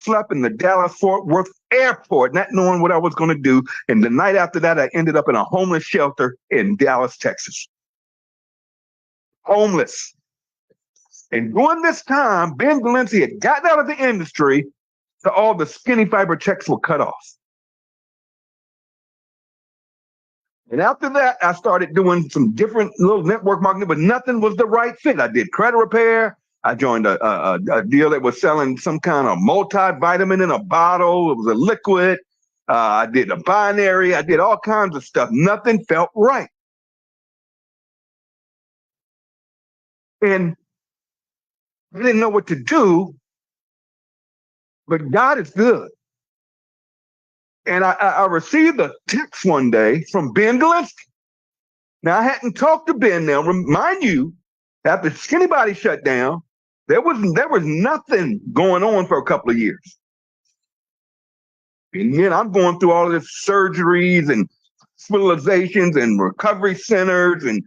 slept in the Dallas-Fort Worth airport, not knowing what I was going to do. And the night after that, I ended up in a homeless shelter in Dallas, Texas. Homeless. And during this time, Ben Valencia had gotten out of the industry, so all the skinny fiber checks were cut off. And after that, I started doing some different little network marketing, but nothing was the right fit. I did credit repair. I joined a deal that was selling some kind of multivitamin in a bottle. It was a liquid. I did a binary. I did all kinds of stuff. Nothing felt right. And I didn't know what to do, but God is good. And I received a text one day from Ben Gillespie. Now, I hadn't talked to Ben now. Remind you, after Skinny Body shut down, there was nothing going on for a couple of years. And then I'm going through all of this surgeries and hospitalizations and recovery centers and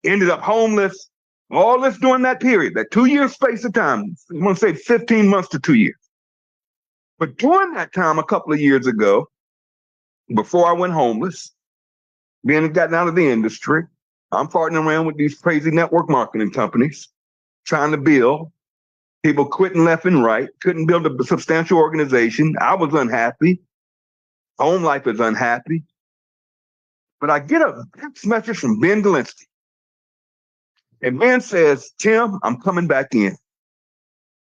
ended up homeless. All this during that period, that 2-year space of time. I'm going to say 15 months to 2 years. But during that time, a couple of years ago, before I went homeless, being gotten out of the industry, I'm partnering around with these crazy network marketing companies, trying to build. People quitting left and right, couldn't build a substantial organization. I was unhappy. Home life is unhappy. But I get a text message from Ben Gillespie. And Ben says, Tim, I'm coming back in.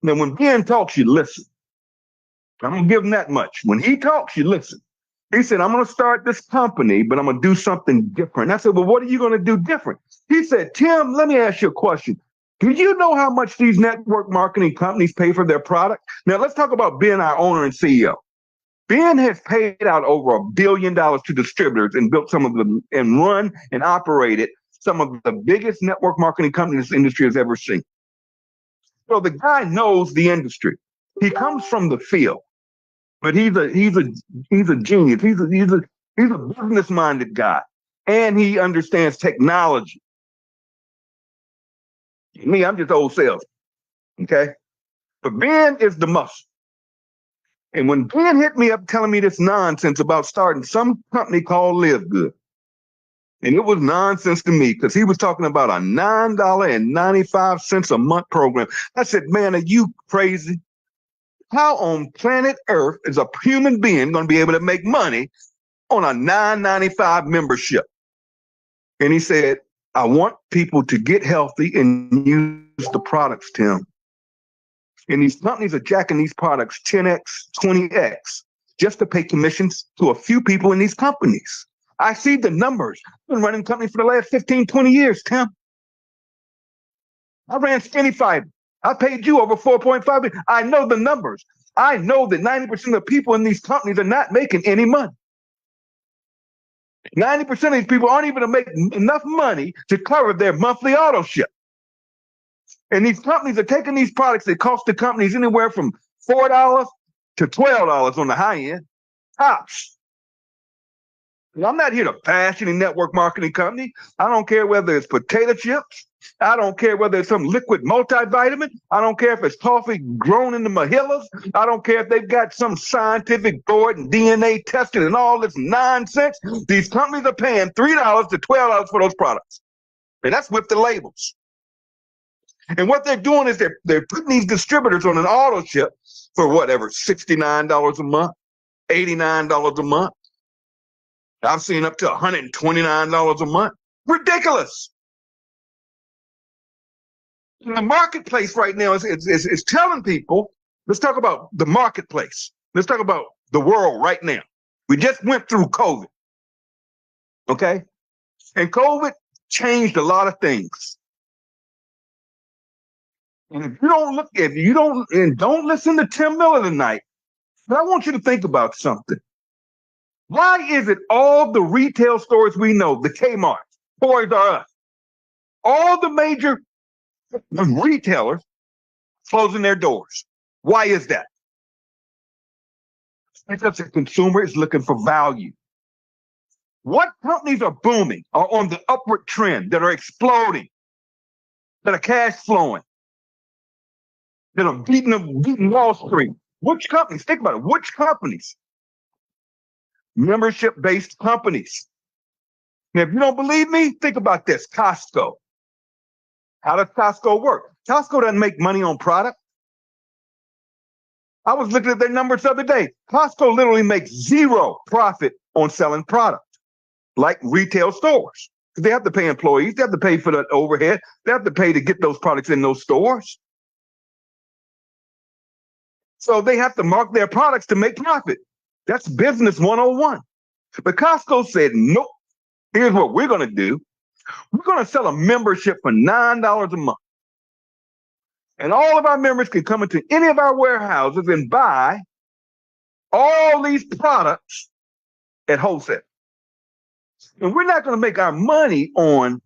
Now, when Ben talks, you listen. I'm going to give him that much. When he talks, you listen. He said, I'm going to start this company, but I'm going to do something different. I said, well, what are you going to do different? He said, Tim, let me ask you a question. Do you know how much these network marketing companies pay for their product? Now, let's talk about Ben, our owner and CEO. Ben has paid out over $1 billion to distributors and built some of them and run and operated some of the biggest network marketing companies this industry has ever seen. So the guy knows the industry. He comes from the field, but he's a genius. He's a business-minded guy, and he understands technology. Me, I'm just old salesman, okay? But Ben is the muscle. And when Ben hit me up telling me this nonsense about starting some company called LiveGood, and it was nonsense to me because he was talking about a $9.95 a month program. I said, man, are you crazy? How on planet Earth is a human being going to be able to make money on a $9.95 membership? And he said, I want people to get healthy and use the products, Tim. And these companies are jacking these products 10x, 20x, just to pay commissions to a few people in these companies. I see the numbers. I've been running companies for the last 15, 20 years, Tim. I ran Skinny Fiber. I paid you over $4.5 million. I know the numbers. I know that 90% of the people in these companies are not making any money. 90% of these people aren't even going to make enough money to cover their monthly auto ship. And these companies are taking these products that cost the companies anywhere from $4 to $12 on the high end, tops. And I'm not here to bash any network marketing company. I don't care whether it's potato chips. I don't care whether it's some liquid multivitamin. I don't care if it's coffee grown in the Mahillas. I don't care if they've got some scientific board and DNA testing and all this nonsense. These companies are paying $3 to $12 for those products. And that's with the labels. And what they're doing is they're putting these distributors on an auto ship for whatever, $69 a month, $89 a month. I've seen up to $129 a month. Ridiculous. The marketplace right now is telling people, let's talk about the marketplace. Let's talk about the world right now. We just went through COVID. Okay? And COVID changed a lot of things. And if you don't listen to Tim Miller tonight, but I want you to think about something. Why is it all the retail stores we know, the Kmart, Toys R Us, all the major retailers closing their doors? Why is that? Because the consumer is looking for value. What companies are booming, are on the upward trend, that are exploding, that are cash flowing, that are beating Wall Street, Which companies? Think about it. Which companies? Membership-based companies. Now, if you don't believe me, think about this. Costco. How does Costco work? Costco doesn't make money on product. I was looking at their numbers the other day. Costco literally makes zero profit on selling product, like retail stores. They have to pay employees. They have to pay for the overhead. They have to pay to get those products in those stores. So they have to mark their products to make profit. That's business 101. But Costco said, nope, here's what we're going to do. We're going to sell a membership for $9 a month. And all of our members can come into any of our warehouses and buy all these products at wholesale. And we're not going to make our money on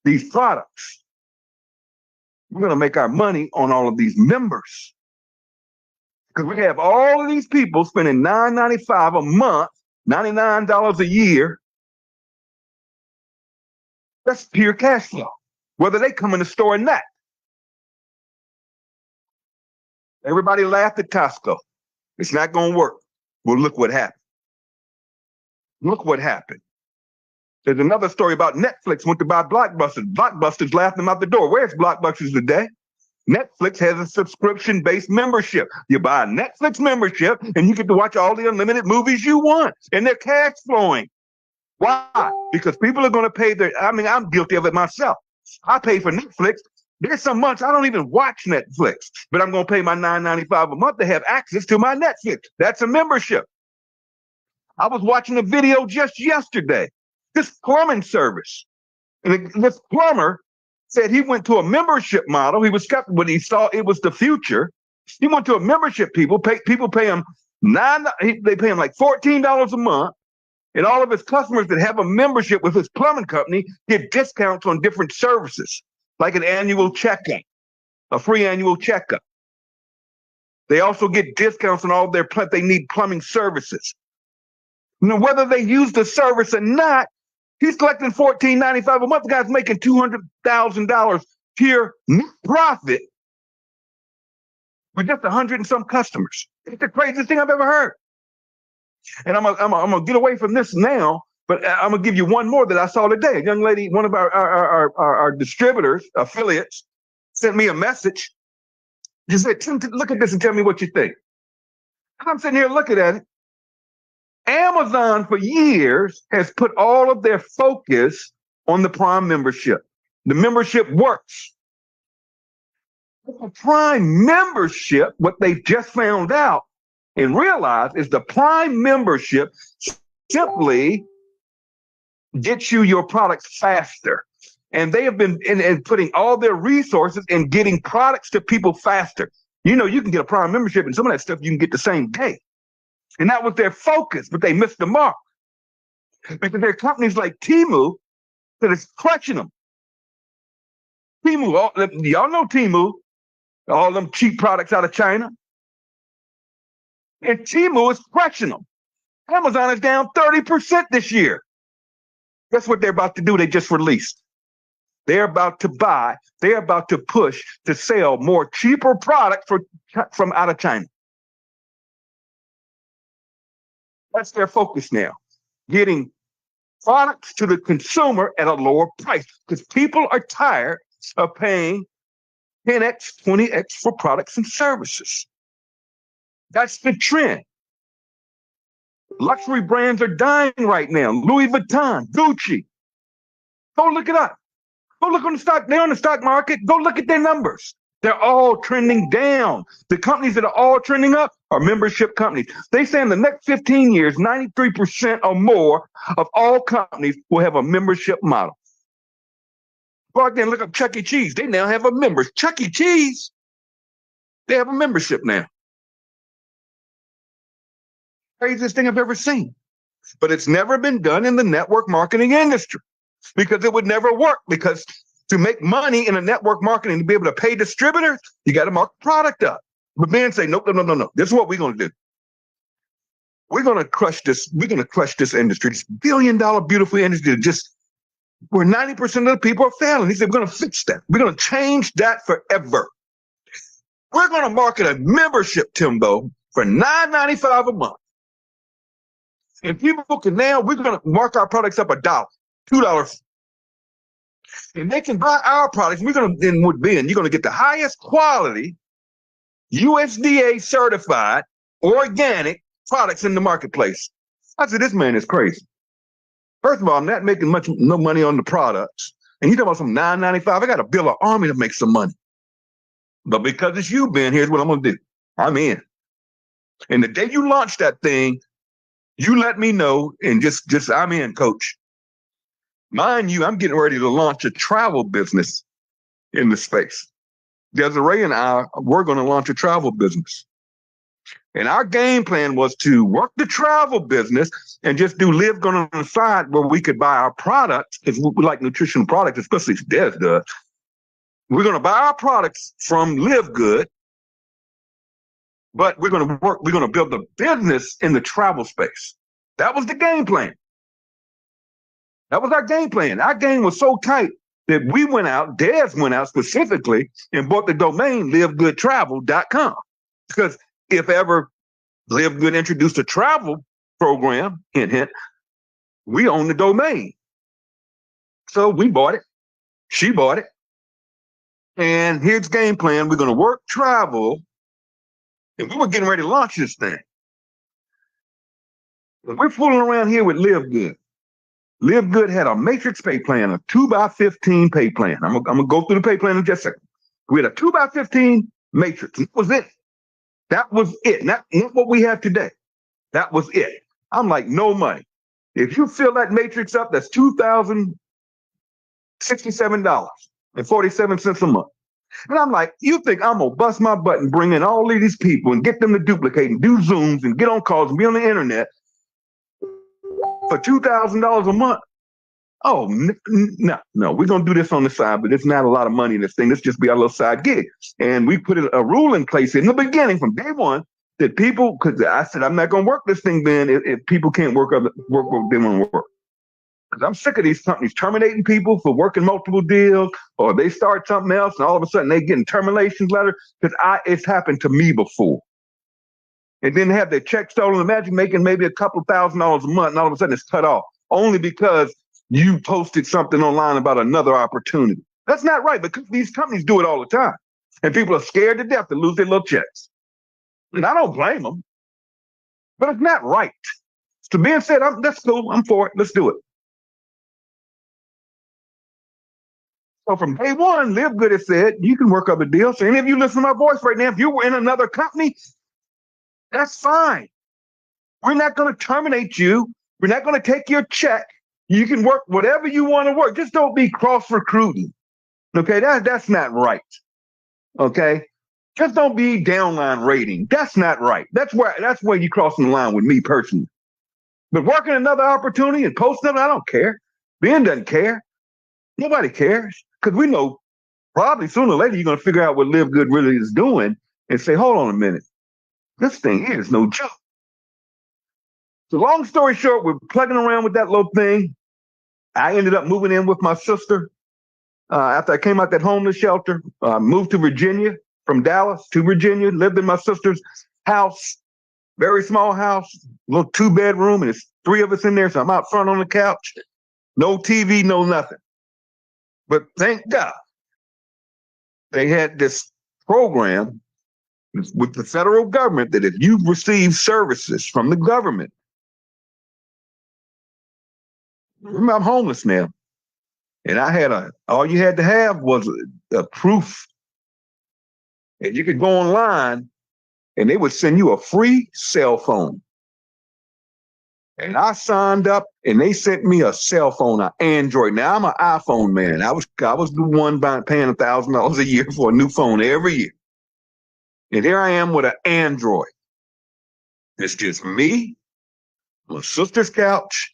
these products. We're going to make our money on all of these members. Because we have all of these people spending $9.95 a month, $99 a year. That's pure cash flow, whether they come in the store or not. Everybody laughed at Costco. It's not going to work. Well, look what happened. Look what happened. There's another story about Netflix went to buy Blockbusters. Blockbusters laughed them out the door. Where's Blockbusters today? Netflix has a subscription-based membership. You buy a Netflix membership, and you get to watch all the unlimited movies you want, and they're cash flowing. Why? Because people are going to pay I'm guilty of it myself. I pay for Netflix. There's some months I don't even watch Netflix, but I'm going to pay my $9.95 a month to have access to my Netflix. That's a membership. I was watching a video just yesterday, this plumbing service. And this plumber said he went to a membership model. He was skeptical, but he saw it was the future. He went to a membership. People pay him they pay him like $14 a month. And all of his customers that have a membership with his plumbing company get discounts on different services, like an annual checkup, a free annual checkup. They also get discounts on all their they need plumbing services. Whether they use the service or not, he's collecting $14.95 a month. The guy's making $200,000 pure net profit with just 100 and some customers. It's the craziest thing I've ever heard. And I'm gonna get away from this now, but I'm gonna give you one more that I saw today. A young lady, one of our distributors, affiliates, sent me a message. She said, "Tim, look at this and tell me what you think." And I'm sitting here looking at it. Amazon for years has put all of their focus on the Prime membership. The membership works. The Prime membership, what they've just found out and realized, is the Prime membership simply gets you your products faster. And they have been in putting all their resources in getting products to people faster. You can get a Prime membership and some of that stuff you can get the same day. And that was their focus, but they missed the mark. Because there are companies like Temu that is crushing them. Temu, y'all know Temu, all them cheap products out of China. And Temu is crushing them. Amazon is down 30% this year. Guess what they're about to do? They just released. They're about to buy, they're about to push to sell more cheaper products from out of China. That's their focus now, getting products to the consumer at a lower price, because people are tired of paying 10x, 20x for products and services. That's the trend. Luxury brands are dying right now. Louis Vuitton, Gucci. Go look it up. Go look on the stock. They're on the stock market. Go look at their numbers. They're all trending down. The companies that are all trending up are membership companies. They say in the next 15 years, 93% or more of all companies will have a membership model. Go out there and look up Chuck E. Cheese. They now have a member. Chuck E. Cheese, they have a membership now. Craziest thing I've ever seen. But it's never been done in the network marketing industry because it would never work. Because to make money in a network marketing, to be able to pay distributors, you got to mark the product up. But men say, nope, no. This is what we're going to do. We're going to crush this. We're going to crush this industry, this billion-dollar beautiful industry, where 90% of the people are failing. He said, we're going to fix that. We're going to change that forever. We're going to market a membership, Timbo, for $9.95 a month. And people can now, we're going to mark our products up $1, $2. And they can buy our products. We're going to, then you're going to get the highest quality, USDA certified, organic products in the marketplace. I said, this man is crazy. First of all, I'm not making no money on the products. And you talking about some $9.95, I got to build an army to make some money. But because it's you, Ben, here's what I'm going to do. I'm in. And the day you launch that thing, you let me know, and just I'm in, coach. Mind you, I'm getting ready to launch a travel business in the space. Desiree and I, we're going to launch a travel business. And our game plan was to work the travel business and just do LiveGood on the side where we could buy our products, because we like nutritional products, especially Des does. We're going to buy our products from LiveGood, but we're going to build a business in the travel space. That was the game plan. That was our game plan. Our game was so tight that we went out, Des went out specifically and bought the domain livegoodtravel.com. Because if ever LiveGood introduced a travel program, hint, hint, we own the domain. So we bought it. She bought it. And here's the game plan. We're going to work travel. And we were getting ready to launch this thing. We're fooling around here with LiveGood. LiveGood had a matrix pay plan, a 2x15 pay plan. I'm going to go through the pay plan in just a second. We had a 2x15 matrix. That was it. That was it. Not what we have today. That was it. I'm like, no money. If you fill that matrix up, that's $2,067.47 a month. And I'm like, you think I'm going to bust my butt and bring in all of these people and get them to duplicate and do Zooms and get on calls and be on the internet for $2,000 a month? Oh, no, we're going to do this on the side, but it's not a lot of money in this thing. This just be our little side gig. And we put a rule in place in the beginning from day one that people, because I said, I'm not going to work this thing, Ben, if people can't work what they want to work. Because I'm sick of these companies terminating people for working multiple deals, or they start something else and all of a sudden they getting termination letter. Because it's happened to me before. And then have their check stolen. Imagine making maybe a couple $1,000s a month and all of a sudden it's cut off only because you posted something online about another opportunity. That's not right, because these companies do it all the time. And people are scared to death to lose their little checks. And I don't blame them, but it's not right. So being said, that's cool. I'm for it. Let's do it. So from day one, LiveGood has said, you can work other deals. So any of you listen to my voice right now, if you were in another company, that's fine. We're not going to terminate you. We're not going to take your check. You can work whatever you want to work. Just don't be cross-recruiting. Okay, that's not right. Okay? Just don't be downline rating. That's not right. That's where you're crossing the line with me personally. But working another opportunity and posting it, I don't care. Ben doesn't care. Nobody cares. Because we know probably sooner or later you're going to figure out what LiveGood really is doing and say, hold on a minute. This thing here is no joke. So long story short, we're plugging around with that little thing. I ended up moving in with my sister after I came out that homeless shelter. Moved to Virginia, from Dallas to Virginia, lived in my sister's house, very small house, little 2-bedroom, and it's 3 of us in there. So I'm out front on the couch, no TV, no nothing. But thank God they had this program with the federal government that if you've received services from the government, remember, I'm homeless now. And I had all you had to have was a proof. And you could go online and they would send you a free cell phone. And I signed up and they sent me a cell phone, an Android. Now I'm an iPhone man. I was the one paying $1,000 a year for a new phone every year. And here I am with an Android. It's just me, my sister's couch,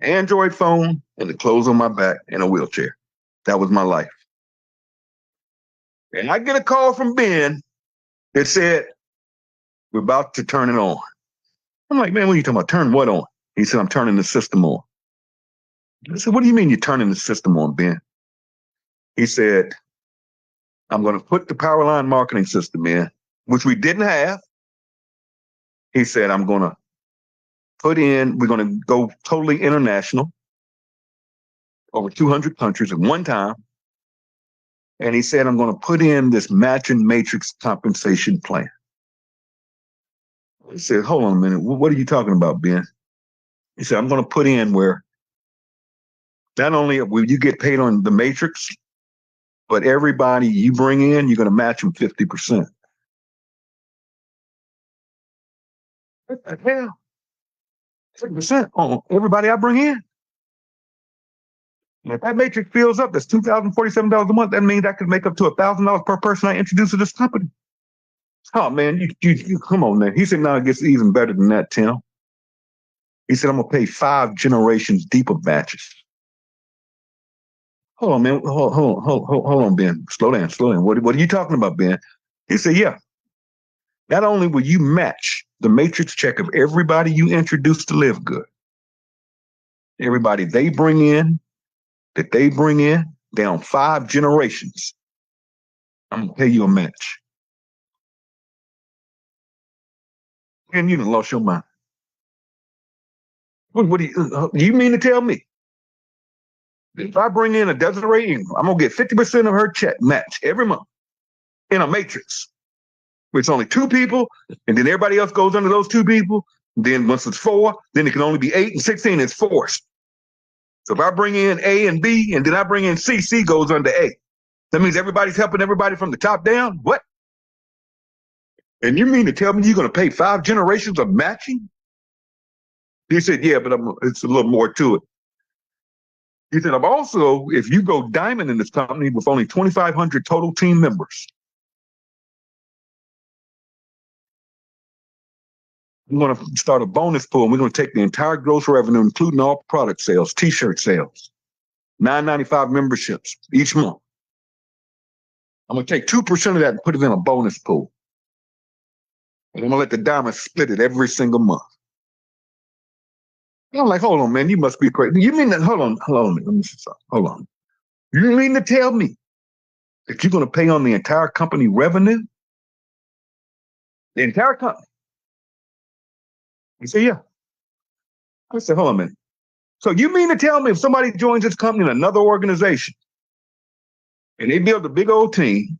Android phone, and the clothes on my back, and a wheelchair. That was my life. And I get a call from Ben that said, we're about to turn it on. I'm like, man, what are you talking about? Turn what on? He said, I'm turning the system on. I said, what do you mean you're turning the system on, Ben? He said, I'm going to put the Powerline marketing system in, which we didn't have. He said, we're going to go totally international, over 200 countries at one time. And he said, I'm going to put in this matching matrix compensation plan. He said, hold on a minute. What are you talking about, Ben? He said, I'm going to put in where not only will you get paid on the matrix, but everybody you bring in, you're going to match them 50%. What the hell? 50% on everybody I bring in? And if that matrix fills up, that's $2,047 a month. That means I could make up to $1,000 per person I introduce to this company. Oh, man, you come on, man. He said, no, it gets even better than that, Tim. He said, I'm going to pay 5 generations deep of matches. Hold on, man. Hold on, Ben. Slow down. What are you talking about, Ben? He said, yeah. Not only will you match the matrix check of everybody you introduce to LiveGood, everybody they bring in, down 5 generations, I'm going to pay you a match. And you done lost your mind. What do you mean to tell me? If I bring in a Desiree Ingram, I'm going to get 50% of her check match every month in a matrix. It's only 2 people, and then everybody else goes under those 2 people. Then once it's 4, then it can only be 8 and 16. It's forced. So if I bring in A and B, and then I bring in C, C goes under A. That means everybody's helping everybody from the top down? What? And you mean to tell me you're going to pay 5 generations of matching? He said, yeah, but it's a little more to it. He said, I'm also, if you go diamond in this company with only 2,500 total team members, we're going to start a bonus pool, and we're going to take the entire gross revenue, including all product sales, T-shirt sales, $9.95 memberships each month. I'm going to take 2% of that and put it in a bonus pool. And I'm going to let the diamond split it every single month. And I'm like, hold on, man, you must be crazy. You mean that? Hold on. Let me see something. Hold on. You mean to tell me that you're going to pay on the entire company revenue? The entire company? He said, yeah. I said, hold on a minute. So you mean to tell me if somebody joins this company in another organization and they build a big old team,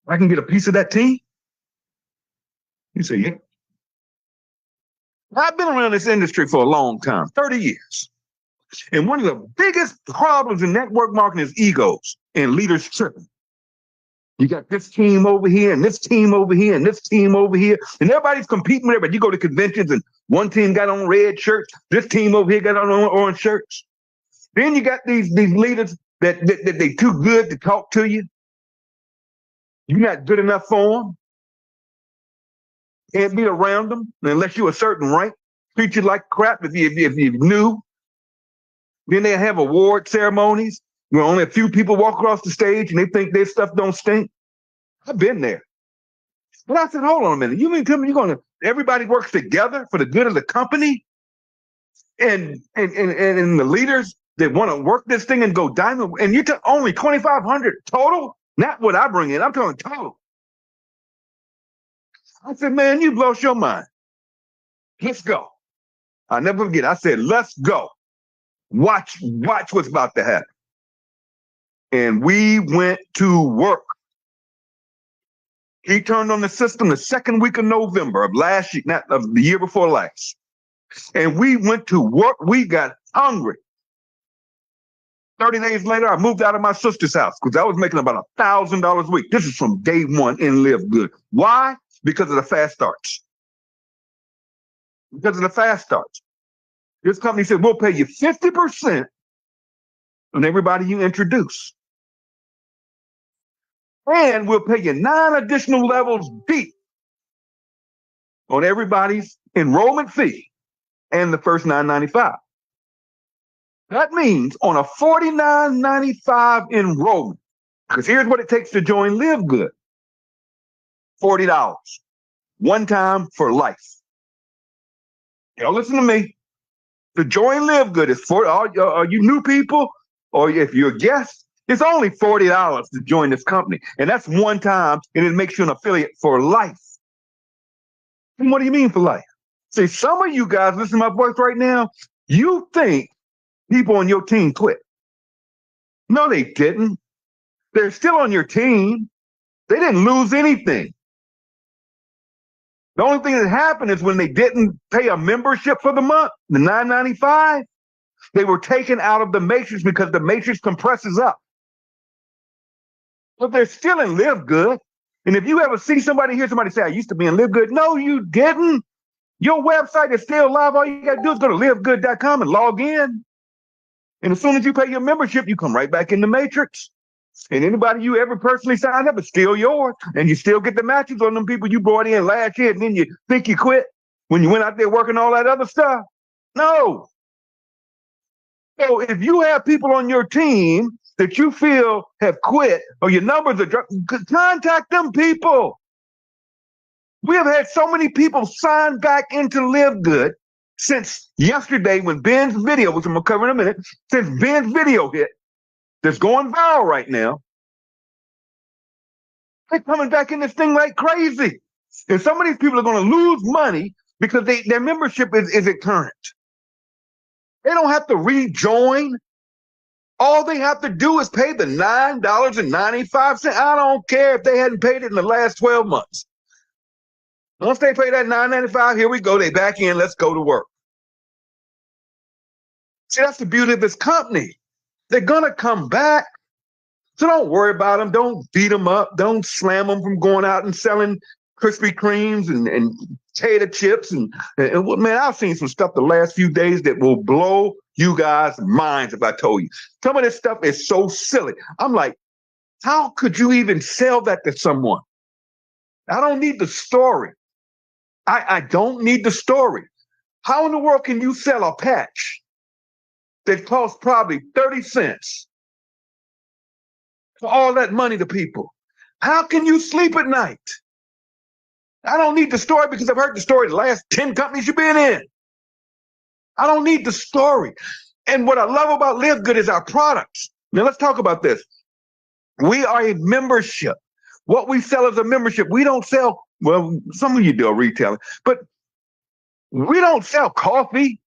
I can get a piece of that team? He said, yeah. I've been around this industry for a long time, 30 years. And one of the biggest problems in network marketing is egos and leaders tripping. You got this team over here and this team over here and this team over here. And everybody's competing with everybody. You go to conventions and one team got on red shirts. This team over here got on orange shirts. Then you got these leaders that they too good to talk to you. You're not good enough for them. Can't be around them unless you're a certain rank. Treat you like crap if you're new. Then they have award ceremonies where only a few people walk across the stage and they think their stuff don't stink. I've been there. But I said, hold on a minute. You mean to tell me everybody works together for the good of the company? And the leaders that want to work this thing and go diamond, and you took only 2,500 total? Not what I bring in. I'm talking total. I said, man, you've lost your mind. Let's go. I'll never forget. I said, let's go. Watch what's about to happen. And we went to work. He turned on the system the 2nd week of November of last year, not of the year before last. And we went to work. We got hungry. 30 days later, I moved out of my sister's house because I was making about $1,000 a week. This is from day one in LiveGood. Why? Because of the fast starts. Because of the fast starts. This company said, we'll pay you 50% on everybody you introduce. And we'll pay you 9 additional levels deep on everybody's enrollment fee and the first $9.95. That means on a $49.95 enrollment, because here's what it takes to join LiveGood. $40. One time for life. Y'all listen to me. To join LiveGood is for are you new people, or if you're a guest, it's only $40 to join this company. And that's one time, and it makes you an affiliate for life. And what do you mean for life? See, some of you guys listening to my voice right now, you think people on your team quit. No, they didn't. They're still on your team. They didn't lose anything. The only thing that happened is when they didn't pay a membership for the month, the $9.95, they were taken out of the matrix because the matrix compresses up. But they're still in LiveGood. And if you ever see somebody, hear somebody say, I used to be in LiveGood. No, you didn't. Your website is still live. All you got to do is go to livegood.com and log in. And as soon as you pay your membership, you come right back in the matrix. And anybody you ever personally signed up is still yours. And you still get the matches on them people you brought in last year. And then you think you quit when you went out there working all that other stuff. No. So if you have people on your team that you feel have quit or your numbers are dropping, contact them people. We have had so many people sign back into LiveGood since yesterday when Ben's video, which I'm going to cover in a minute, since Ben's video hit, that's going viral right now. They're coming back in this thing like crazy. And some of these people are going to lose money because their membership isn't current. They don't have to rejoin. All they have to do is pay the $9.95. I don't care if they hadn't paid it in the last 12 months. Once they pay that $9.95, here we go. They back in. Let's go to work. See, that's the beauty of this company. They're going to come back. So don't worry about them. Don't beat them up. Don't slam them from going out and selling Krispy Kremes and potato chips. And man, I've seen some stuff the last few days that will blow you guys' minds if I told you. Some of this stuff is so silly. I'm like, how could you even sell that to someone? I don't need the story. I don't need the story. How in the world can you sell a patch that costs probably 30 cents for all that money to people? How can you sleep at night? I don't need the story because I've heard the story the last 10 companies you've been in. I don't need the story. And what I love about LiveGood is our products. Now let's talk about this. We are a membership. What we sell is a membership. We don't sell, well, some of you do retailing, but we don't sell coffee.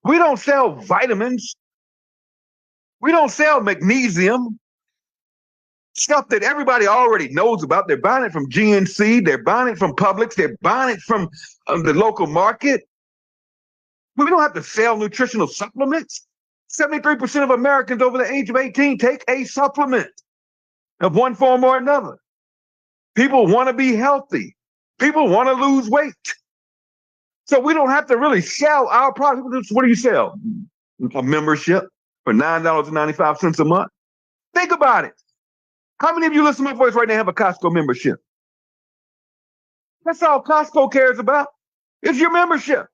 We don't sell vitamins. We don't sell magnesium. Stuff that everybody already knows about. They're buying it from GNC. They're buying it from Publix. They're buying it from the local market. We don't have to sell nutritional supplements. 73% of Americans over the age of 18 take a supplement of one form or another. People want to be healthy. People want to lose weight. So we don't have to really sell our product. What do you sell? A membership for $9.95 a month. Think about it. How many of you listening to my voice right now have a Costco membership? That's all Costco cares about. It's your membership.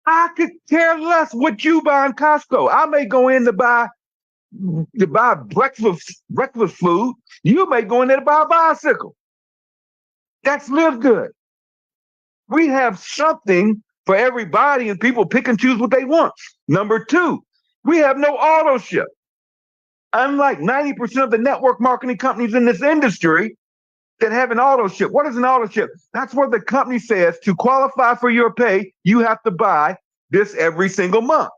I could care less what you buy in Costco. I may go in to buy breakfast food. You may go in there to buy a bicycle. That's LiveGood. We have something for everybody, and people pick and choose what they want. Number two, we have no auto ship. Unlike 90% of the network marketing companies in this industry that have an auto ship. What is an auto ship? That's where the company says to qualify for your pay, you have to buy this every single month.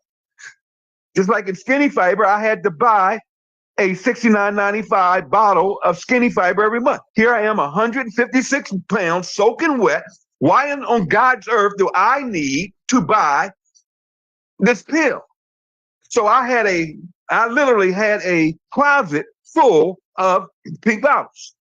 Just like in Skinny Fiber, I had to buy a $69.95 bottle of Skinny Fiber every month. Here I am, 156 pounds, soaking wet. Why on God's earth do I need to buy this pill? So I literally had a closet full of pink bottles.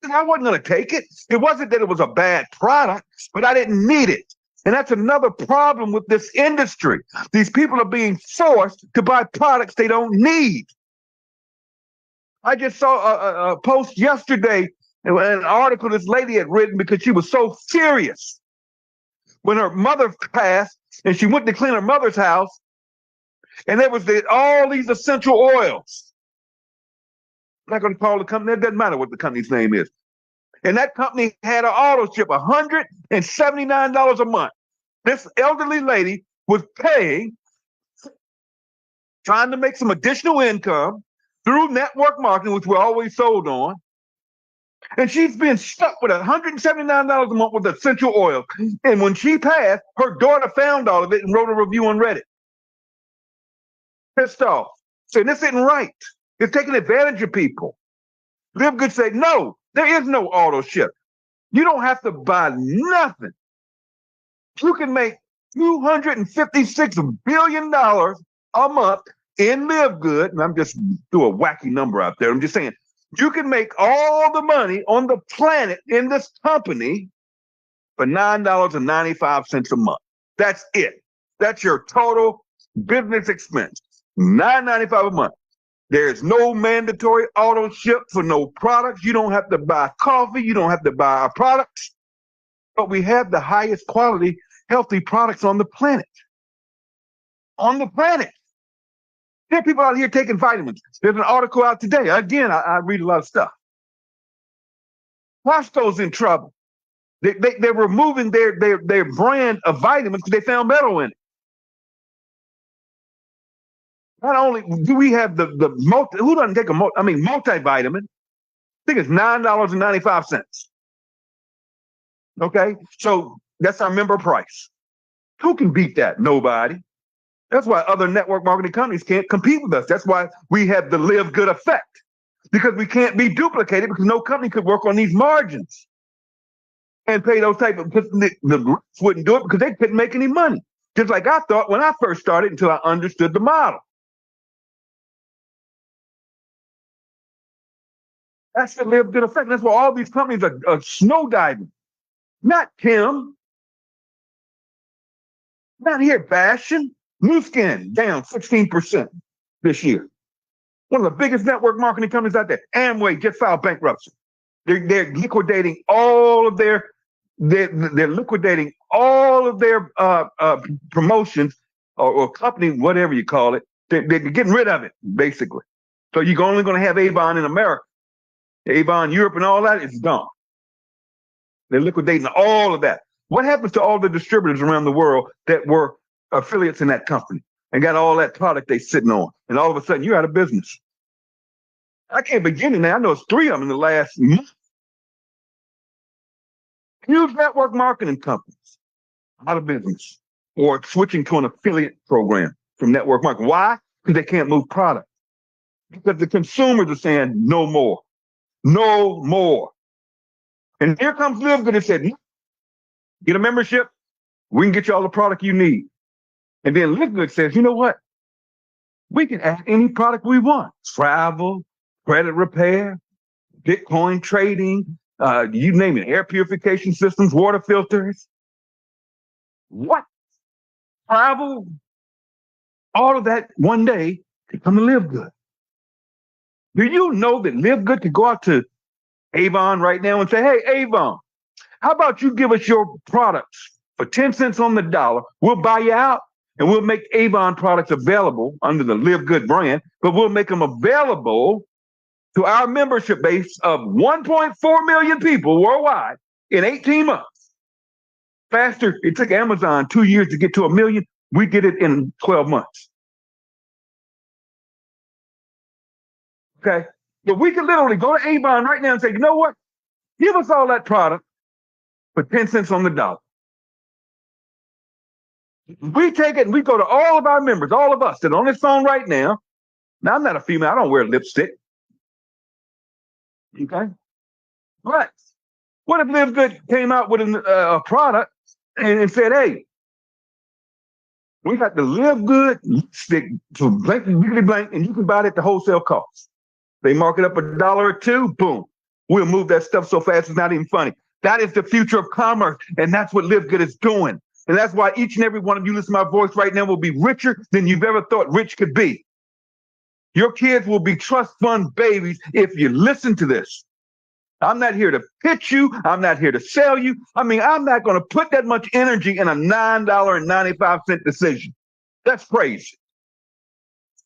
And I wasn't going to take it. It wasn't that it was a bad product, but I didn't need it. And that's another problem with this industry. These people are being forced to buy products they don't need. I just saw a post yesterday, an article this lady had written because she was so furious when her mother passed and she went to clean her mother's house. And there was all these essential oils. I'm not going to call the company. It doesn't matter what the company's name is. And that company had an auto ship, $179 a month. This elderly lady was paying, trying to make some additional income through network marketing, which we're always sold on. And she's been stuck with $179 a month with essential oil. And when she passed, her daughter found all of it and wrote a review on Reddit. Pissed off. Saying this isn't right. It's taking advantage of people. LiveGood said, no, there is no auto ship. You don't have to buy nothing. You can make $256 billion a month in LiveGood. And I'm just threw a wacky number out there. I'm just saying, you can make all the money on the planet in this company for $9.95 a month. That's it. That's your total business expense. $9.95 a month. There's no mandatory auto ship for no products. You don't have to buy coffee. You don't have to buy our products. But we have the highest quality, healthy products on the planet. On the planet. There are people out here taking vitamins. There's an article out today. Again, I read a lot of stuff. Costco's in trouble. They're removing their brand of vitamins because they found metal in it. Not only do we have the who doesn't take multivitamin? I think it's $9.95. Okay, so that's our member price. Who can beat that? Nobody. That's why other network marketing companies can't compete with us. That's why we have the LiveGood Effect, because we can't be duplicated, because no company could work on these margins and pay those type of, because the groups wouldn't do it because they couldn't make any money. Just like I thought when I first started until I understood the model. That's the LiveGood Effect. That's why all these companies are snow diving. Not Tim. Not here bashing. New Skin down 16% this year. One of the biggest network marketing companies out there. Amway just filed bankruptcy. They're liquidating all of their promotions or company, whatever you call it. They're getting rid of it, basically. So you're only going to have Avon in America. Avon Europe and all that is gone. They're liquidating all of that. What happens to all the distributors around the world that were affiliates in that company and got all that product they sitting on? And all of a sudden you're out of business. I can't begin it now. I know it's 3 of them in the last month. Huge network marketing companies out of business or switching to an affiliate program from network marketing. Why? Because they can't move product. Because the consumers are saying no more. No more. And here comes LiveGood and said, get a membership, we can get you all the product you need. And then LiveGood says, you know what? We can add any product we want. Travel, credit repair, Bitcoin trading, you name it, air purification systems, water filters. What? Travel, all of that one day could come to LiveGood. Do you know that LiveGood could go out to Avon right now and say, hey, Avon, how about you give us your products for 10 cents on the dollar? We'll buy you out and we'll make Avon products available under the LiveGood brand, but we'll make them available to our membership base of 1.4 million people worldwide in 18 months. Faster, it took Amazon 2 years to get to 1 million. We did it in 12 months. Okay, but we can literally go to Avon right now and say, you know what? Give us all that product for 10 cents on the dollar. We take it and we go to all of our members, all of us that are on this phone right now. Now, I'm not a female. I don't wear lipstick. Okay. But what if LiveGood came out with a product and said, hey, we got the LiveGood lipstick to blank, and you can buy it at the wholesale cost. They mark it up $1 or $2, boom. We'll move that stuff so fast it's not even funny. That is the future of commerce, and that's what LiveGood is doing. And that's why each and every one of you listening to my voice right now will be richer than you've ever thought rich could be. Your kids will be trust fund babies if you listen to this. I'm not here to pitch you. I'm not here to sell you. I mean, I'm not going to put that much energy in a $9.95 decision. That's crazy.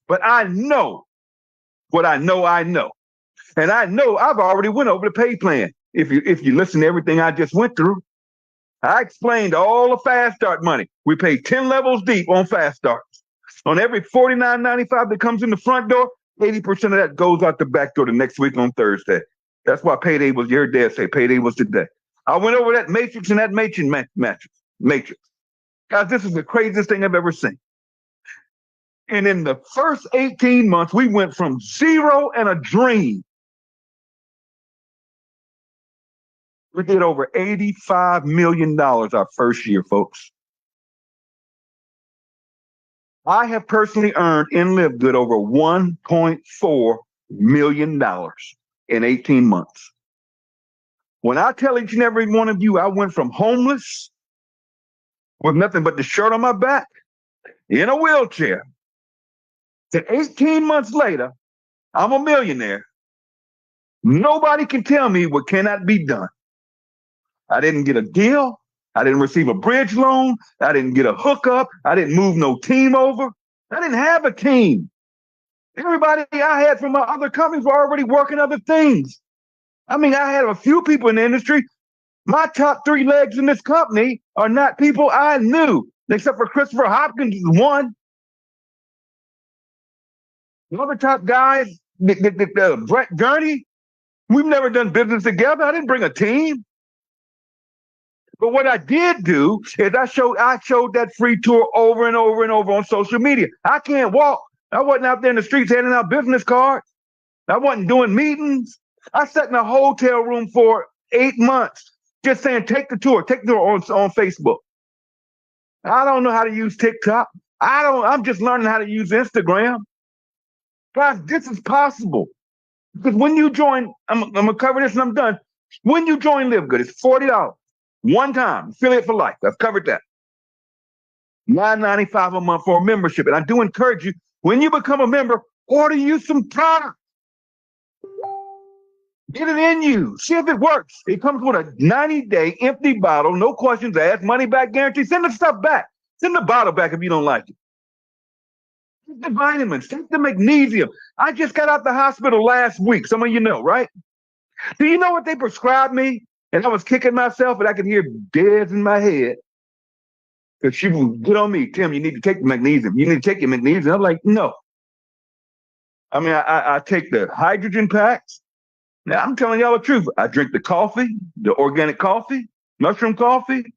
But I know what I know. And I know I've already went over the pay plan. If you listen to everything I just went through, I explained all the fast start money. We pay 10 levels deep on fast starts. On every $49.95 that comes in the front door, 80% of that goes out the back door the next week on Thursday. That's why payday was, your dad say payday was today. I went over that matrix and that matrix. Guys, this is the craziest thing I've ever seen. And in the first 18 months, we went from zero and a dream. We did over $85 million our first year, folks. I have personally earned in LiveGood over $1.4 million in 18 months. When I tell each and every one of you, I went from homeless with nothing but the shirt on my back in a wheelchair to 18 months later, I'm a millionaire. Nobody can tell me what cannot be done. I didn't get a deal. I didn't receive a bridge loan. I didn't get a hookup. I didn't move no team over. I didn't have a team. Everybody I had from my other companies were already working other things. I mean, I had a few people in the industry. My top three legs in this company are not people I knew, except for Christopher Hopkins is one. The other top guys, Brett Gurney, we've never done business together. I didn't bring a team. But what I did do is I showed that free tour over and over and over on social media. I can't walk. I wasn't out there in the streets handing out business cards. I wasn't doing meetings. I sat in a hotel room for 8 months just saying, take the tour on Facebook. I don't know how to use TikTok. I'm just learning how to use Instagram. Guys, this is possible. Because when you join, I'm going to cover this and I'm done. When you join LiveGood, it's $40. One time, affiliate for life. I've covered that. $9.95 a month for a membership. And I do encourage you, when you become a member, order you some product. Get it in you. See if it works. It comes with a 90-day empty bottle, no questions asked, money back guarantee. Send the stuff back. Send the bottle back if you don't like it. Take the vitamins. Take the magnesium. I just got out the hospital last week. Some of you know, right? Do you know what they prescribed me? And I was kicking myself, and I could hear Dez in my head. Because she would get on me, Tim, you need to take the magnesium. You need to take your magnesium. I'm like, no. I mean, I take the hydrogen packs. Now, I'm telling y'all the truth. I drink the coffee, the organic coffee, mushroom coffee.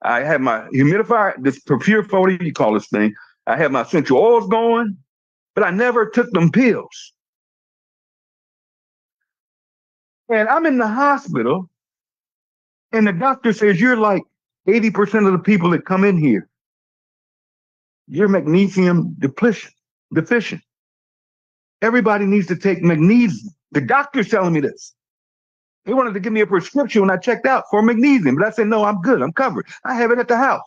I have my humidifier, this Pure 40, you call this thing. I have my essential oils going, but I never took them pills. And I'm in the hospital, and the doctor says, you're like 80% of the people that come in here. You're magnesium deficient. Everybody needs to take magnesium. The doctor's telling me this. They wanted to give me a prescription when I checked out for magnesium, but I said, no, I'm good. I'm covered. I have it at the house.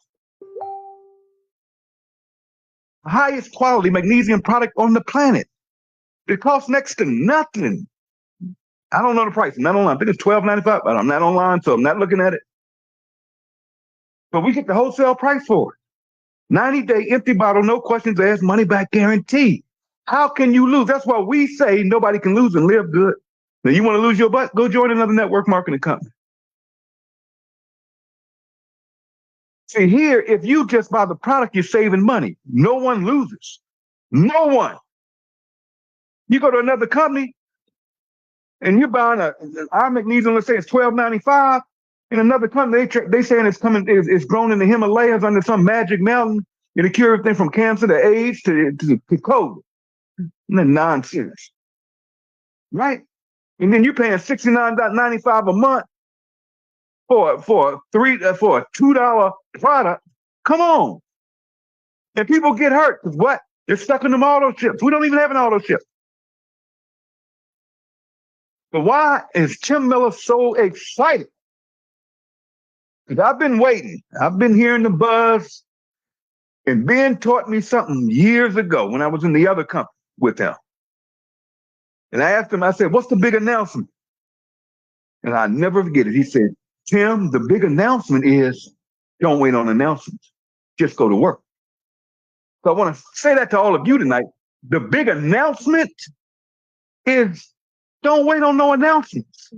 Highest quality magnesium product on the planet. It costs next to nothing. I don't know the price. I'm not online. I think it's $12.95, but I'm not online, so I'm not looking at it. But we get the wholesale price for it. 90-day empty bottle, no questions asked, money back guarantee. How can you lose? That's why we say nobody can lose and live good. Now, you want to lose your butt? Go join another network marketing company. See, here, if you just buy the product, you're saving money. No one loses. No one. You go to another company, and you're buying our magnesium, let's say it's $12.95. In another company, they saying it's grown in the Himalayas under some magic mountain. It'll cure everything from cancer to AIDS to COVID. And then nonsense. Right? And then you're paying $69.95 a month for a $2 product. Come on. And people get hurt. Because what? They're stuck in them auto ships. We don't even have an auto ship. But why is Tim Miller so excited? Because I've been waiting. I've been hearing the buzz. And Ben taught me something years ago when I was in the other company with him. And I asked him, I said, what's the big announcement? And I never forget it. He said, Tim, the big announcement is don't wait on announcements. Just go to work. So I want to say that to all of you tonight. The big announcement is don't wait on no announcements.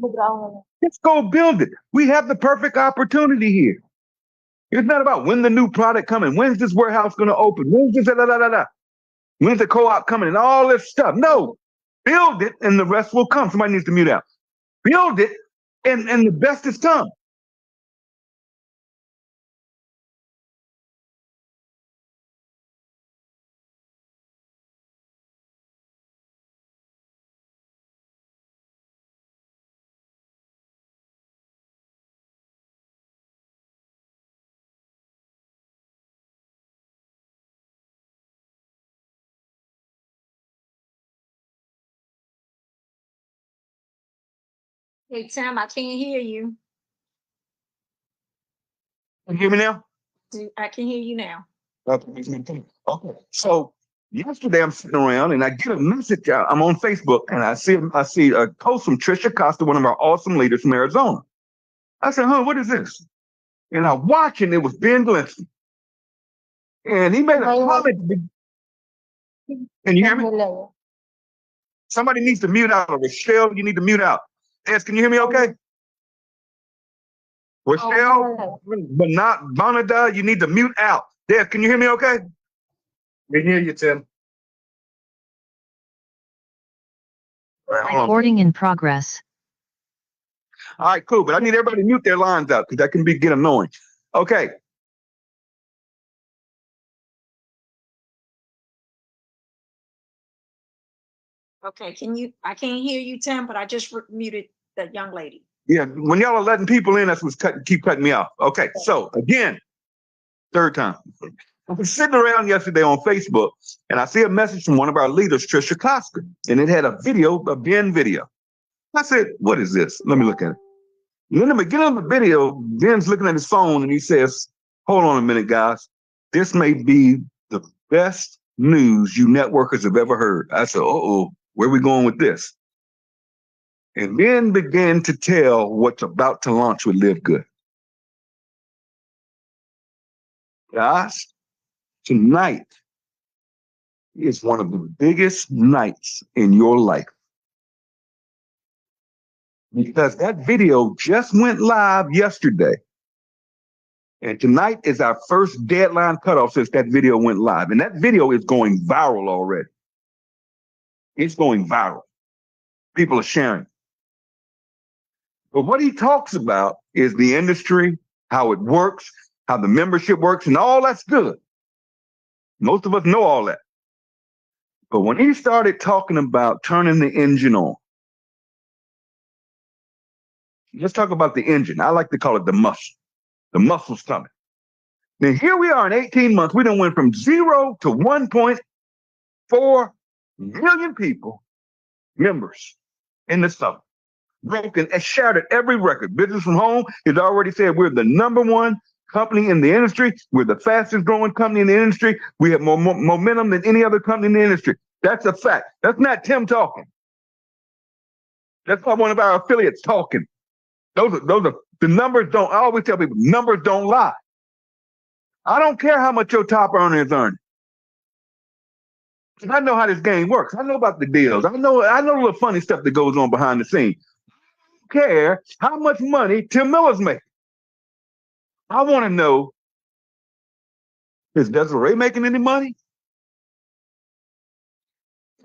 Just go build it. We have the perfect opportunity here. It's not about when the new product coming. When's this warehouse going to open? When's this When's the co-op coming and all this stuff? No, build it and the rest will come. Somebody needs to mute out. build it, and the best is come. Hey, Tim, I can't hear you. Can you hear me now? I can hear you now. Okay. So yesterday I'm sitting around and I get a message. I'm on Facebook and I see a post from Trisha Costa, one of our awesome leaders from Arizona. I said, "Huh, what is this?" And I watch and it was Ben Glinson. And he made a comment. Can you hear me? Somebody needs to mute out. Rochelle, you need to mute out. Yes, can you hear me okay? Rochelle, but not Bonada, you need to mute out. Des, can you hear me okay? We hear you, Tim. Recording in progress. All right, cool. But I need everybody to mute their lines out because that can get annoying. Okay. Okay, I can't hear you, Tim, but I just muted that young lady. Yeah, when y'all are letting people in, that's what's keep cutting me off. Okay, so again, third time. I was sitting around yesterday on Facebook and I see a message from one of our leaders, Trisha Costa, and it had a Ben video. I said, "What is this? Let me look at it." And then at the beginning of the video, Ben's looking at his phone and he says, "Hold on a minute, guys. This may be the best news you networkers have ever heard." I said, "Uh-oh, where are we going with this?" And then began to tell what's about to launch with LiveGood. Guys, tonight is one of the biggest nights in your life. Because that video just went live yesterday. And tonight is our first deadline cutoff since that video went live. And that video is going viral already. It's going viral. People are sharing. But what he talks about is the industry, how it works, how the membership works, and all that's good. Most of us know all that. But when he started talking about turning the engine on, let's talk about the engine. I like to call it the muscle. The muscle's coming. Now, here we are in 18 months. We done went from 0 to 1.4 million people, members in the summer. Broken and shattered every record. Business from Home has already said we're the #1 company in the industry. We're the fastest growing company in the industry. We have more momentum than any other company in the industry. That's a fact. That's not Tim talking. That's not one of our affiliates talking. Those are the numbers. I always tell people, numbers don't lie. I don't care how much your top earner is earning. I know how this game works. I know about the deals. I know the little funny stuff that goes on behind the scenes. I don't care how much money Tim Miller's making. I want to know, is Desiree making any money?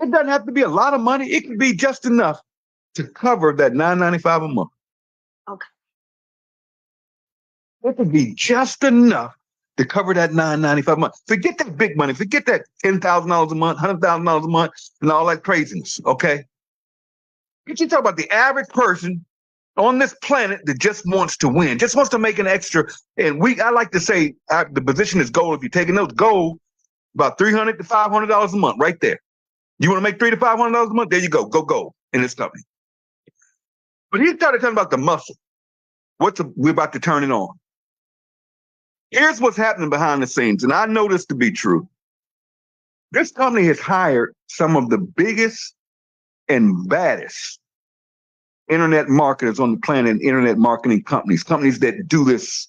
It doesn't have to be a lot of money. It can be just enough to cover that $9.95 a month. Okay. It can be just enough to cover that $9.95 a month. Forget that big money. Forget that $10,000 a month, $100,000 a month, and all that craziness, okay? You talk about the average person on this planet that just wants to win, just wants to make an extra. And I like to say the position is gold. If you're taking those, gold, about $300 to $500 a month right there. You want to make $300 to $500 a month? There you go. Go gold in this company. But he started talking about the muscle. We're about to turn it on. Here's what's happening behind the scenes, and I know this to be true. This company has hired some of the biggest and baddest internet marketers on the planet, internet marketing companies that do this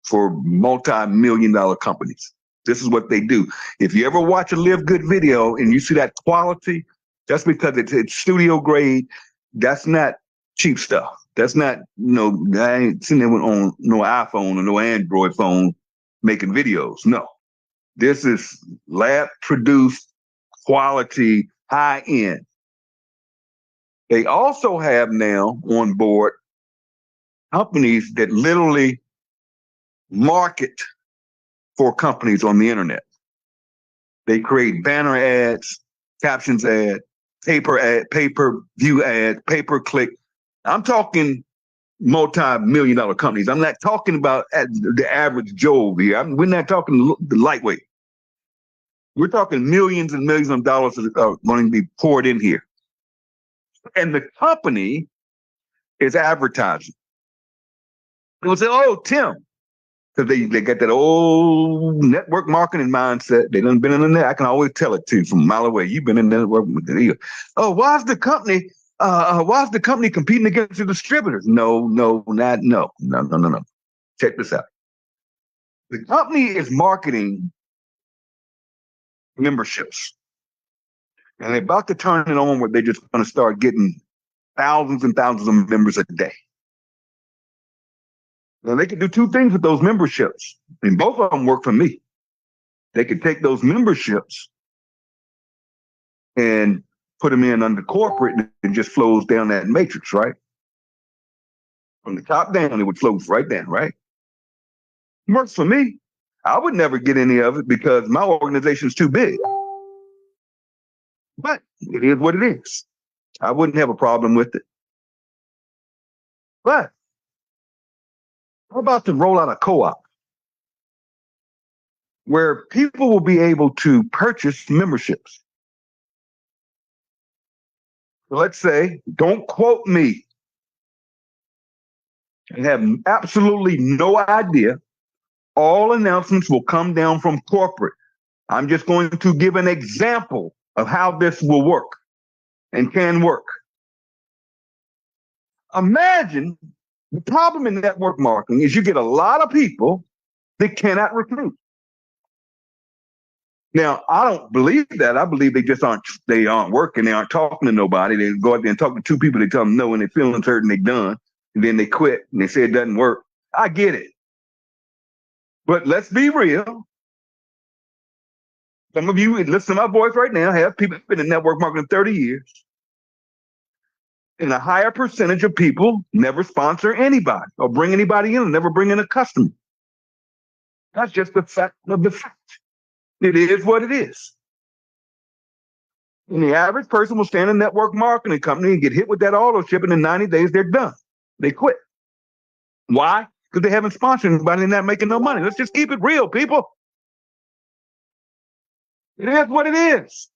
for multi-million-dollar companies. This is what they do. If you ever watch a LiveGood video and you see that quality, that's because it's studio grade. That's not cheap stuff. That's not, I ain't sitting there on no iPhone or no Android phone making videos. No, this is lab produced quality, high end. They also have now on board companies that literally market for companies on the internet. They create banner ads, captions ad, pay-per-view ad, pay-per-click. I'm talking multi-million-dollar companies. I'm not talking about the average Joe over here. We're not talking the lightweight. We're talking millions and millions of dollars that are going to be poured in here. And the company is advertising. People say, oh, Tim, because they got that old network marketing mindset. They done been in there. I can always tell it to you from a mile away. You've been in the network with the oh, why's the company competing against the distributors? No. Check this out. The company is marketing memberships. And they're about to turn it on where they're just going to start getting thousands and thousands of members a day. Now, they can do two things with those memberships, and both of them work for me. They could take those memberships and put them in under corporate, and it just flows down that matrix, right? From the top down, it would flow right down, right? It works for me. I would never get any of it because my organization is too big. But it is what it is. I wouldn't have a problem with it. But how about to roll out a co-op where people will be able to purchase memberships? So let's say, don't quote me, and have absolutely no idea. All announcements will come down from corporate. I'm just going to give an example of how this will work and can work. Imagine the problem in network marketing is you get a lot of people that cannot recruit. Now, I don't believe that. I believe they aren't working. They aren't talking to nobody. They go out there and talk to two people. They tell them no, and they feel uncertain. They're done. And then they quit and they say it doesn't work. I get it. But let's be real. Some of you listen to my voice right now have people been in network marketing 30 years. And a higher percentage of people never sponsor anybody or bring anybody in and never bring in a customer. That's just the fact of the fact. It is what it is. And the average person will stand in a network marketing company and get hit with that auto ship, and in 90 days, they're done. They quit. Why? Because they haven't sponsored anybody and not making no money. Let's just keep it real, people. It is what it is.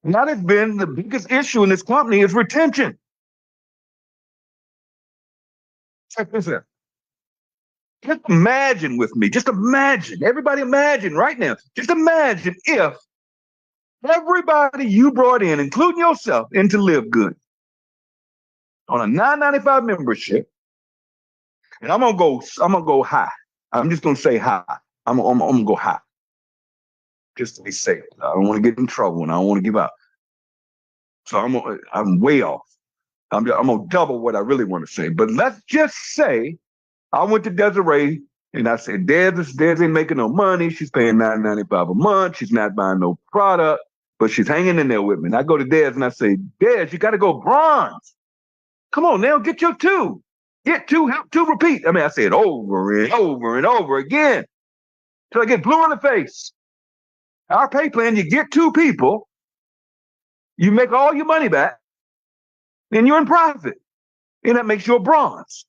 And that has been the biggest issue in this company is retention. Check this out. Just imagine with me. Just imagine. Everybody imagine right now. Just imagine if everybody you brought in, including yourself, into LiveGood on a $9.95 membership, and I'm gonna go high. I'm just gonna say high. I'm gonna go high. Just to be safe. I don't want to get in trouble and I don't want to give up. So I'm way off. I'm gonna double what I really want to say. But let's just say I went to Desiree and I said, Des ain't making no money. She's paying $9.95 a month. She's not buying no product, but she's hanging in there with me. And I go to Des and I say, Des, you got to go bronze. Come on now, get your two. Get two, help two repeat. I mean, I say it over and over and over again till I get blue in the face. Our pay plan, you get two people, you make all your money back, and you're in profit. And that makes you a bronze.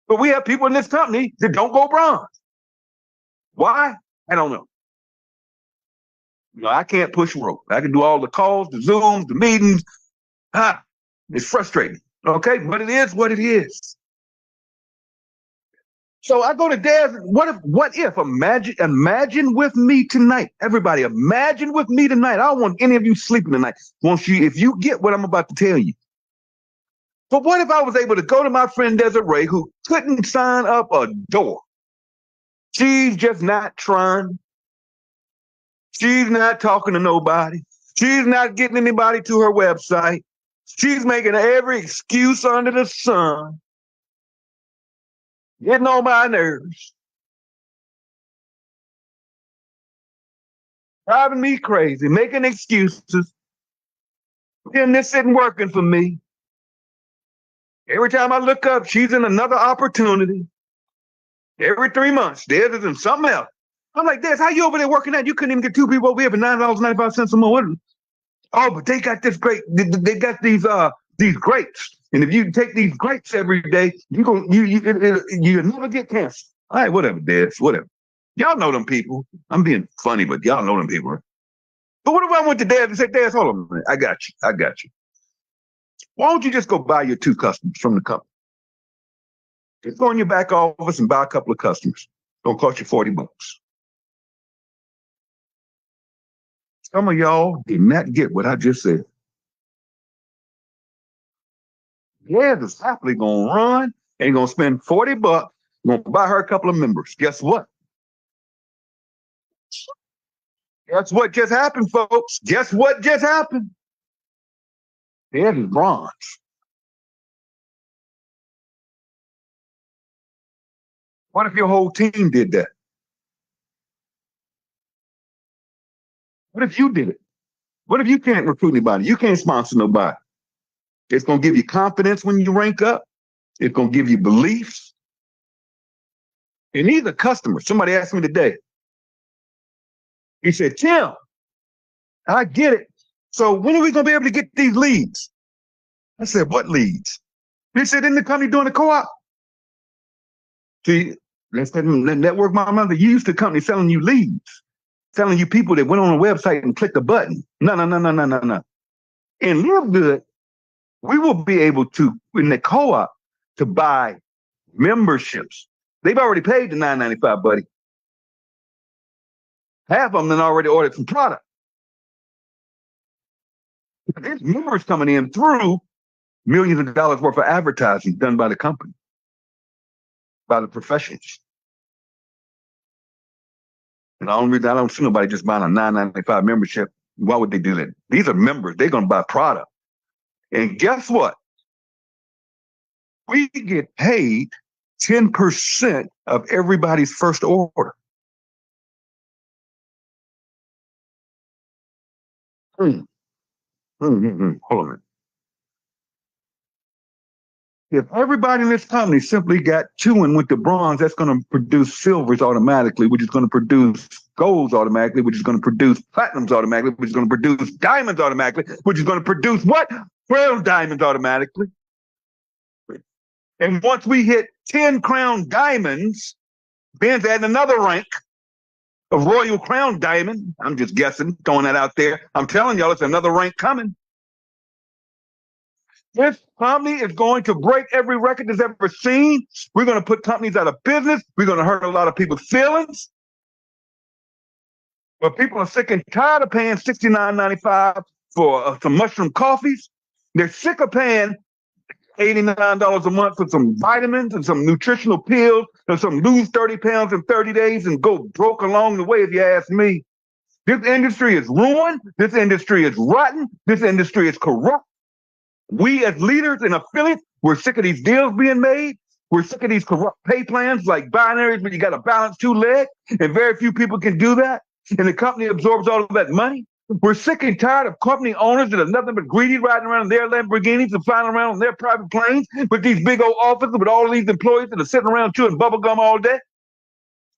But we have people in this company that don't go bronze. Why? I don't know. I can't push rope. I can do all the calls, the Zooms, the meetings. It's frustrating. Okay, but it is what it is. So I go to Dad. What if? Imagine with me tonight. Everybody, imagine with me tonight. I don't want any of you sleeping tonight. If you get what I'm about to tell you. But what if I was able to go to my friend Desiree, who couldn't sign up a door? She's just not trying. She's not talking to nobody. She's not getting anybody to her website. She's making every excuse under the sun. Getting on my nerves. Driving me crazy, making excuses. Then this isn't working for me. Every time I look up, she's in another opportunity. Every 3 months, Des is in something else. I'm like, Des, how you over there working at? You couldn't even get two people over here for $9.95 a month. Oh, but they got this great. They got these grapes, and if you take these grapes every day, you never get cancer. All right, whatever, Des, whatever. Y'all know them people. I'm being funny, but y'all know them people. But what if I went to Des and said, Des, hold on a minute, I got you. Why don't you just go buy your 2 customers from the company? Just go in your back office and buy a couple of customers. Don't cost you $40. Some of y'all did not get what I just said. Yeah, is happily gonna run and gonna spend $40, gonna buy her a couple of members. Guess what? Guess what just happened, folks? Guess what just happened? Theirs is bronze. What if your whole team did that? What if you did it? What if you can't recruit anybody? You can't sponsor nobody. It's going to give you confidence when you rank up. It's going to give you beliefs. And these are customers. Somebody asked me today. He said, Tim, I get it. So when are we going to be able to get these leads? I said, what leads? He said, in the company doing the co-op. See, let's network my mother. You used to company selling you leads, telling you people that went on a website and clicked a button. No. In LiveGood, we will be able to, in the co-op, to buy memberships. They've already paid the $9.95, buddy. Half of them have already ordered some product. There's members coming in through millions of dollars worth of advertising done by the company, by the professionals. And the only reason I don't see nobody just buying a $9.95 membership, why would they do that? These are members. They're going to buy product. And guess what? We get paid 10% of everybody's first order. Hold on a minute. If everybody in this company simply got chewing with the bronze, that's going to produce silvers automatically, which is going to produce golds automatically, which is going to produce platinums automatically, which is going to produce diamonds automatically, which is going to produce what? Crown diamonds automatically. And once we hit 10 crown diamonds, Ben's adding another rank of royal crown diamond. I'm just guessing, throwing that out there. I'm telling y'all, it's another rank coming. This company is going to break every record that's ever seen. We're going to put companies out of business. We're going to hurt a lot of people's feelings. But people are sick and tired of paying $69.95 for some mushroom coffees. They're sick of paying $89 a month for some vitamins and some nutritional pills and some lose 30 pounds in 30 days and go broke along the way, if you ask me. This industry is ruined. This industry is rotten. This industry is corrupt. We as leaders and affiliates, we're sick of these deals being made. We're sick of these corrupt pay plans like binaries where you got to balance 2 legs, and very few people can do that. And the company absorbs all of that money. We're sick and tired of company owners that are nothing but greedy, riding around in their Lamborghinis and flying around on their private planes with these big old offices with all these employees that are sitting around chewing bubble gum all day.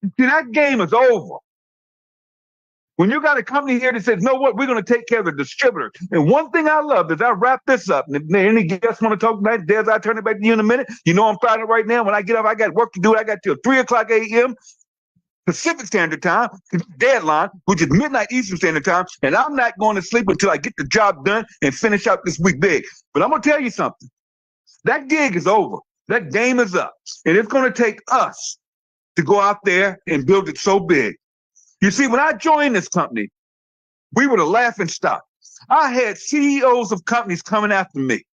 See, that game is over. When you got a company here that says, know what, we're going to take care of the distributor. And one thing I love is I wrap this up. And if any guests want to talk tonight, Des, I'll turn it back to you in a minute. You know I'm fighting right now. When I get up, I got work to do. I got till 3 o'clock a.m. Pacific Standard Time, deadline, which is midnight Eastern Standard Time. And I'm not going to sleep until I get the job done and finish out this week big. But I'm going to tell you something. That gig is over. That game is up. And it's going to take us to go out there and build it so big. You see, when I joined this company, we were the laughing stock. I had CEOs of companies coming after me,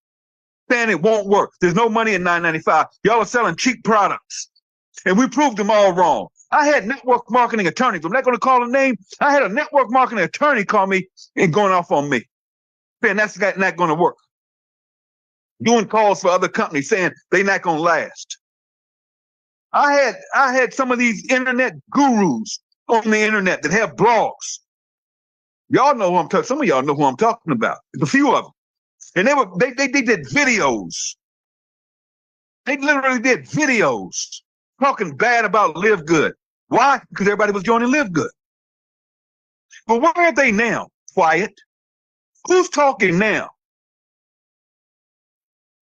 saying it won't work. There's no money in $9.95. Y'all are selling cheap products. And we proved them all wrong. I had network marketing attorneys. I'm not going to call a name. I had a network marketing attorney call me and going off on me, saying that's not going to work. Doing calls for other companies saying they're not going to last. I had some of these internet gurus on the internet that have blogs. Y'all know who I'm talking. Some of y'all know who I'm talking about. There's a few of them. And they did videos. They literally did videos talking bad about LiveGood. Why? Because everybody was joining LiveGood. But where are they now? Quiet. Who's talking now?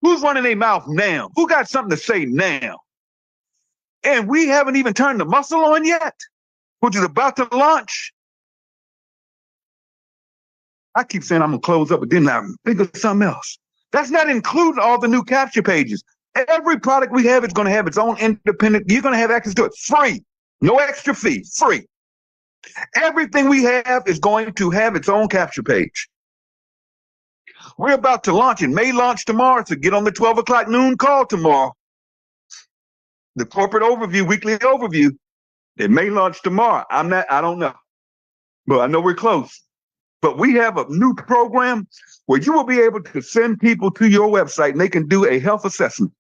Who's running their mouth now? Who got something to say now? And we haven't even turned the muscle on yet, which is about to launch. I keep saying I'm going to close up, but then I think of something else. That's not including all the new capture pages. Every product we have is going to have its own independent. You're going to have access to it free. No extra fee. Free. Everything we have is going to have its own capture page. We're about to launch. It may launch tomorrow, so get on the 12 o'clock noon call tomorrow. The corporate overview, weekly overview. It may launch tomorrow. I don't know. But I know we're close. But we have a new program where you will be able to send people to your website and they can do a health assessment.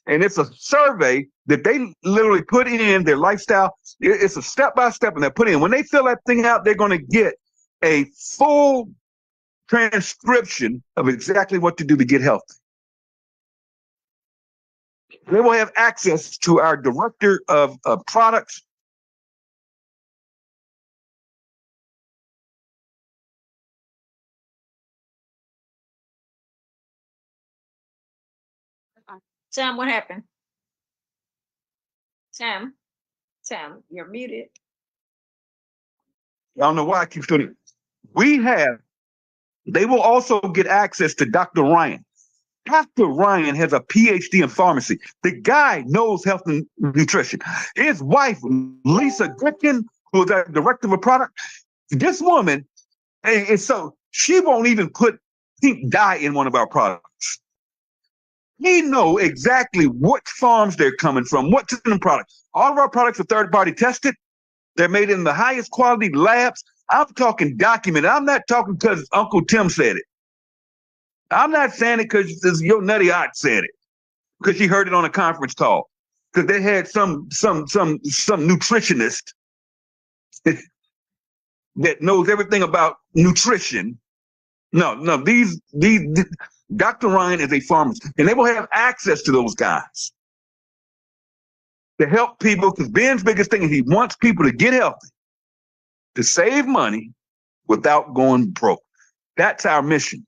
And it's a survey that they literally put in their lifestyle. It's a step-by-step and they put in. When they fill that thing out, they're going to get a full transcription of exactly what to do to get healthy. They will have access to our director of products. Sam, what happened? Sam, you're muted. I don't know why I keep doing it. They will also get access to Dr. Ryan. Dr. Ryan has a PhD in pharmacy. The guy knows health and nutrition. His wife, Lisa Goodkin, who is our director of a product, this woman, and so she won't even put pink dye in one of our products. We know exactly what farms they're coming from, what's in the product. All of our products are third-party tested. They're made in the highest quality labs. I'm talking documented. I'm not talking because Uncle Tim said it. I'm not saying it because your nutty aunt said it, because she heard it on a conference call, because they had some nutritionist that knows everything about nutrition. No, these Dr. Ryan is a pharmacist, and they will have access to those guys to help people, because Ben's biggest thing is he wants people to get healthy, to save money without going broke. That's our mission.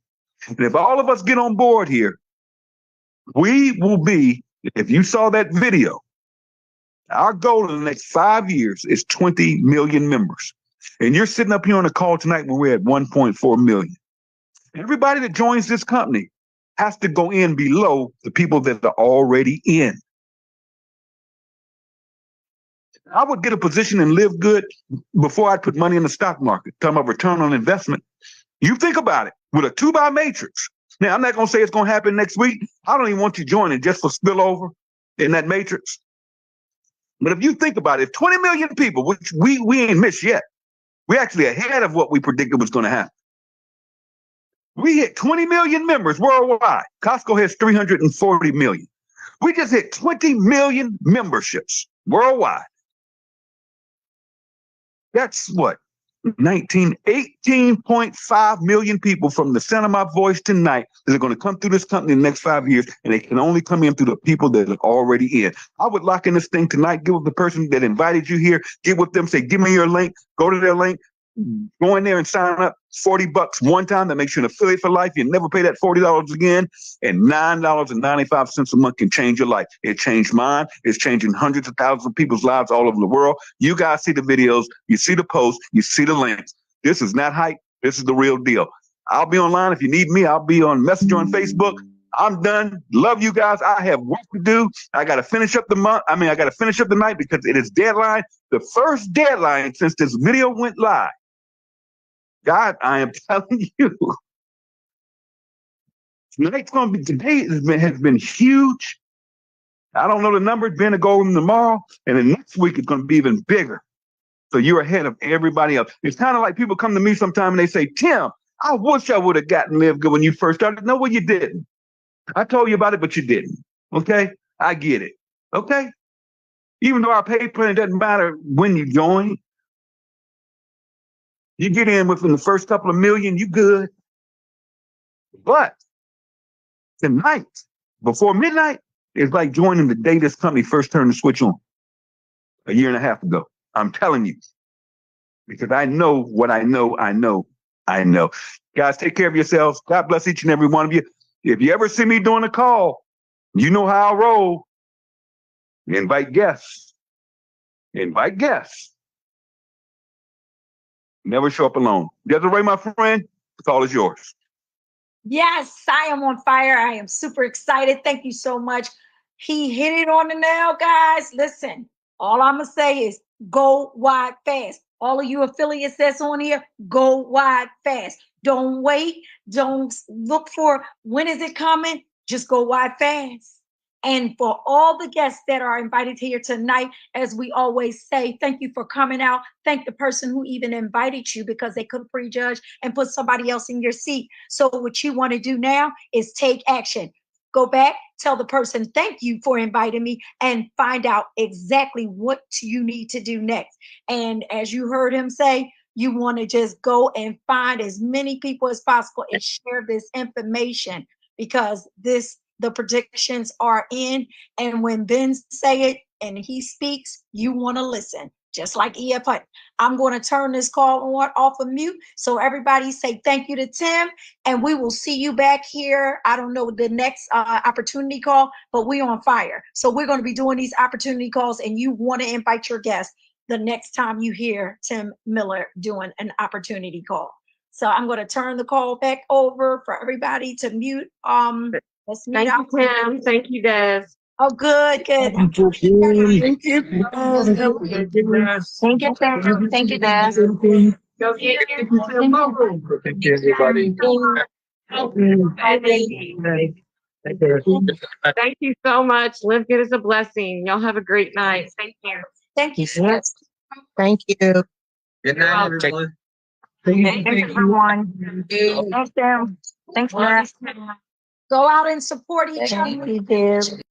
And if all of us get on board here, we will be, if you saw that video, our goal in the next 5 years is 20 million members. And you're sitting up here on a call tonight when we're at 1.4 million. Everybody that joins this company has to go in below the people that are already in. I would get a position and live good before I put money in the stock market. Talking about return on investment. You think about it with a 2x matrix. Now, I'm not going to say it's going to happen next week. I don't even want you joining just for spillover in that matrix. But if you think about it, if 20 million people, which we ain't missed yet, we're actually ahead of what we predicted was going to happen. We hit 20 million members worldwide. Costco has 340 million. We just hit 20 million memberships worldwide. That's what? 18.5 million people from the sound of my voice tonight that are going to come through this company in the next 5 years, and they can only come in through the people that are already in. I would lock in this thing tonight, get with the person that invited you here, get with them, say, give me your link, go to their link, go in there and sign up. $40 one time. That makes you an affiliate for life. You never pay that $40 again. And $9.95 a month can change your life. It changed mine. It's changing hundreds of thousands of people's lives all over the world. You guys see the videos. You see the posts. You see the links. This is not hype. This is the real deal. I'll be online if you need me. I'll be on Messenger on Facebook. I'm done. Love you guys. I have work to do. I got to finish up the month. I got to finish up the night because it is deadline. The first deadline since this video went live. God, I am telling you, today has been huge. I don't know the number. It's going to go tomorrow, and then next week it's going to be even bigger. So you're ahead of everybody else. It's kind of like people come to me sometime and they say, Tim, I wish I would have gotten LiveGood when you first started. No, well, you didn't. I told you about it, but you didn't. Okay? I get it. Okay? Even though our pay plan doesn't matter when you join. You get in within the first couple of million, you good. But tonight, before midnight, is like joining the day this company first turned the switch on a year and a half ago. I'm telling you, because I know what I know. Guys, take care of yourselves. God bless each and every one of you. If you ever see me doing a call, you know how I roll. Invite guests. Never show up alone. Desiree, my friend, the call is yours. Yes, I am on fire. I am super excited. Thank you so much. He hit it on the nail, guys. Listen, all I'm going to say is go wide fast. All of you affiliates that's on here, go wide fast. Don't wait. Don't look for when is it coming. Just go wide fast. And for all the guests that are invited here tonight, as we always say, thank you for coming out. Thank the person who even invited you because they couldn't prejudge and put somebody else in your seat. So what you want to do now is take action. Go back, tell the person, thank you for inviting me, and find out exactly what you need to do next. And as you heard him say, you want to just go and find as many people as possible and share this information, because the predictions are in. And when Ben say it and he speaks, you want to listen, just like E.F. Hutton. I'm going to turn this call on off of mute. So everybody say thank you to Tim, and we will see you back here. I don't know the next opportunity call, but we on fire. So we're going to be doing these opportunity calls, and you want to invite your guests the next time you hear Tim Miller doing an opportunity call. So I'm going to turn the call back over for everybody to mute. Let's mute Thank out. you, Tim. Thank you, Des. Oh, good. Thank you. Thank you, Tim. Thank you, Des. Go get it. Thank you, everybody. Thank you so much. Live good is a blessing. Y'all have a great night. Thank you. Thank you. Yes. Thank you. Good night, everyone. Thanks, everyone. Thanks, Tim. Thanks, Des. Go out and support each other. Thank you, Tim.